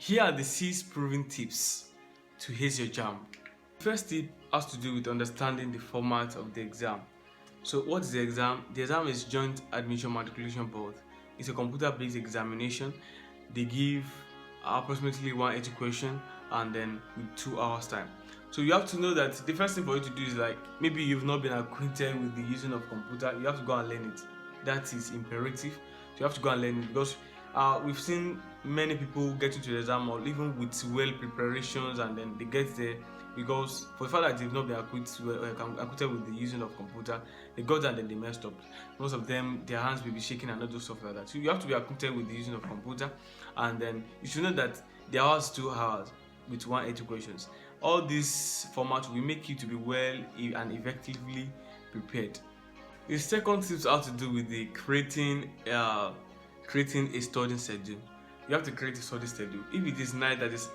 Here are the 6 proven tips to ace your Jamb. First tip has to do with understanding the format of the exam. So what is the exam? The exam is Joint Admission Matriculation Board. It's a computer-based examination. They give approximately 180 questions and then with 2 hours time. So you have to know that the first thing for you to do is, like, maybe you've not been acquainted with the using of computer, you have to go and learn it. That is imperative. So you have to go and learn it because we've seen many people get into the exam or even with well preparations, and then they get there because for the fact that they've not been acquainted with the using of computer, they got there and then they messed up. Most of them, their hands will be shaking and all those stuff like that. So you have to be acquainted with the using of computer, and then you should know that the hours 2 hours with 180 questions. All this format will make you to be well and effectively prepared. The second tip has to do with the creating a studying schedule. You have to create a study schedule. If it is night that is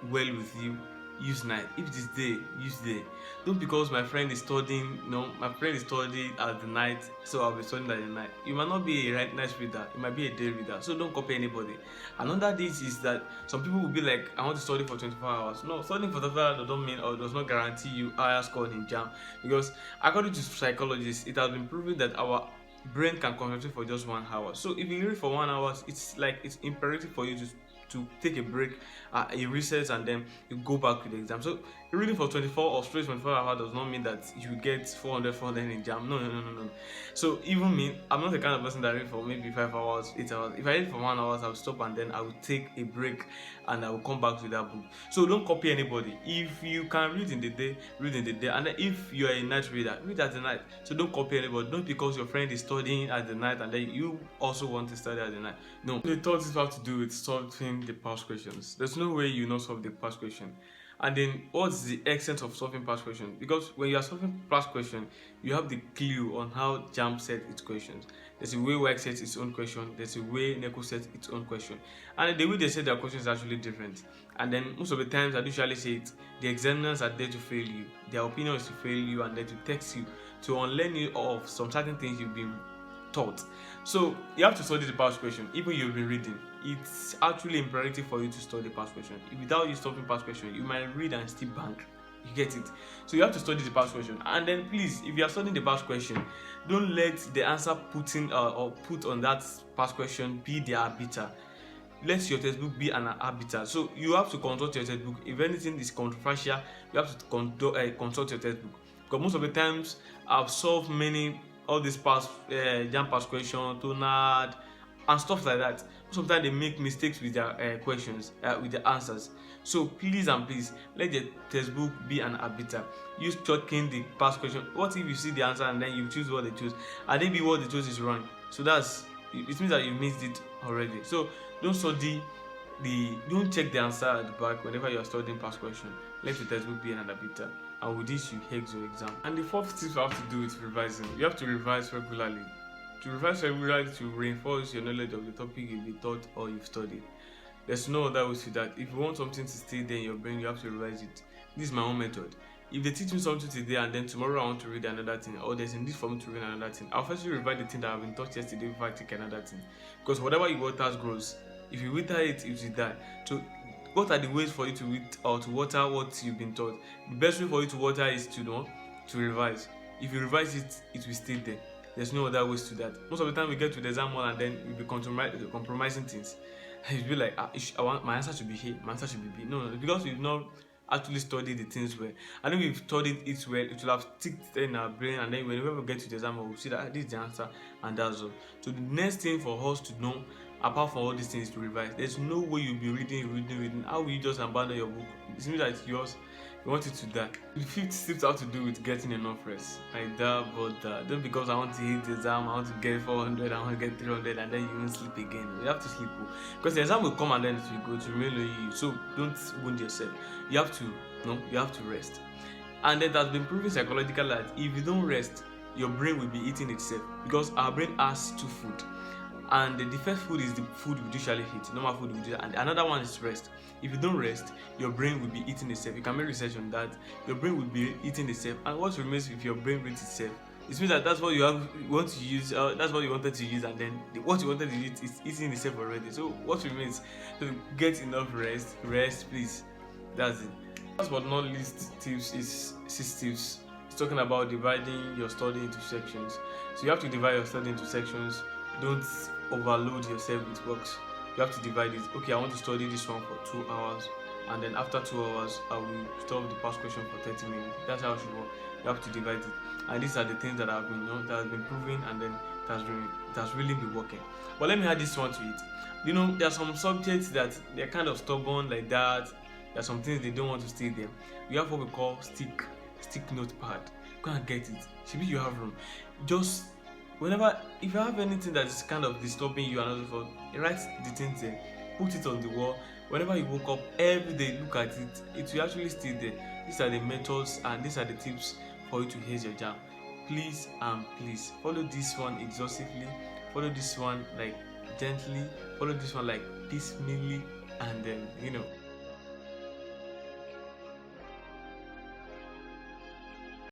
well with you, use night. If it is day, use day. Don't because my friend is studying, my friend is studying at the night, so I'll be studying at the night. You might not be a night reader, you might be a day reader. So don't copy anybody. Another this is that some people will be like, I want to study for 24 hours. No, studying for 24 hours don't mean or does not guarantee you higher score in Jamb, because according to psychologists, it has been proven that our brain can concentrate for just 1 hour. So if you read for 1 hour, it's imperative for you to take a break, a recess, and then you go back to the exam. So reading for 24 or straight 24 hours does not mean that you get 400 in Jamb. No. So even me, I'm not the kind of person that read for maybe 5 hours, 8 hours. If I read for 1 hour, I'll stop and then I will take a break and I will come back to that book. So don't copy anybody. If you can read in the day, read in the day. And then if you are a night reader, read at the night. So don't copy anybody. Don't because your friend is studying at the night and then you also want to study at the night. No. The third is have to do with solving the past questions. There's no way you not solve the past question. And then what's the extent of solving past question? Because when you are solving past question, you have the clue on how Jamb set its questions. There's a way WAEC sets its own question, there's a way NECO sets its own question. And the way they set their questions is actually different. And then most of the times I usually say it, the examiners are there to fail you. Their opinion is to fail you and then to text you, to unlearn you of some certain things you've been taught. So you have to study the past question. Even you've been reading, it's actually imperative for you to study past question. Without you studying past question, you might read and still bank. You get it? So you have to study the past question. And then please, if you are studying the past question, don't let the answer put on that past question be the arbiter. Let your textbook be an arbiter. So you have to consult your textbook. If anything is controversial, you have to consult your textbook. Because most of the times I've solved all these past Jamb past question, Tonad, and stuff like that. Sometimes they make mistakes with their questions, with the answers. So please and please, let the textbook be an arbiter. Use checking the past question. What if you see the answer and then you choose what they choose, and maybe what they chose is wrong? So it means that you missed it already. So don't check the answer at the back whenever you are studying past question. Let the textbook be an arbiter. And with this, you ace your exam. And the fourth tip you have to do with revising. You have to revise regularly. To revise regularly to reinforce your knowledge of the topic you've been taught or you've studied. There's no other way to that. If you want something to stay there in your brain, you have to revise it. This is my own method. If they teach me something today and then tomorrow I want to read another thing, or there's a need for me to read another thing, I'll first revise the thing that I've been taught yesterday before I take another thing. Because whatever you water grows. If you water it will die. So what are the ways for you to read or to water what you've been taught? The best way for you to water is to revise. If you revise it, it will stay there. There's no other ways to that. Most of the time we get to the exam hall and then we'll be compromising things. You'll be like, I want my answer to be A, my answer should be B. No, because we've not actually studied the things well. And then we've studied it well, it will have ticked in our brain, and then whenever we get to the exam hall, we'll see that this is the answer and that's all. So the next thing for us to know, apart from all these things, to revise. There's no way you'll be reading. How will you just abandon your book? It seems like it's yours. You want it to die. The fifth tip has to do with getting enough rest. Like that, but don't because I want to hit the exam, I want to get 400, I want to get 300, and then you won't sleep again. You have to sleep because the exam will come and then it will go to remain on you. So don't wound yourself. You have to rest. And then that's been proven psychologically that if you don't rest, your brain will be eating itself, because our brain has two food. And the first food is the food we usually eat, normal food we do, and another one is rest. If you don't rest, your brain will be eating itself. You can make research on that. Your brain will be eating itself, and what remains if your brain eats itself? it means that that's what you want to use, that's what you wanted to use, and then what you wanted to use is eating itself already. So what remains? So get enough rest, please. That's it. Last but not least, tips is 6 tips. It's talking about dividing your study into sections. So you have to divide your study into sections. Don't overload yourself with works. You have to divide it. Okay, I want to study this one for 2 hours, and then after 2 hours I will solve the past question for 30 minutes. That's how it should work. You have to divide it, and these are the things that have been, that has been proven, and then it has really been working. But let me add this one to it. There are some subjects that they're kind of stubborn like that. There are some things they don't want to stay there. We have what we call stick notepad. Go and get it. Maybe you have room. Just whenever, if you have anything that is kind of disturbing you and all that, write the things there. Put it on the wall. Whenever you woke up every day, look at it. It will actually stay there. These are the methods and these are the tips for you to haze your jam. Please follow this one exhaustively. Follow this one like gently. Follow this one like piecemeally, and then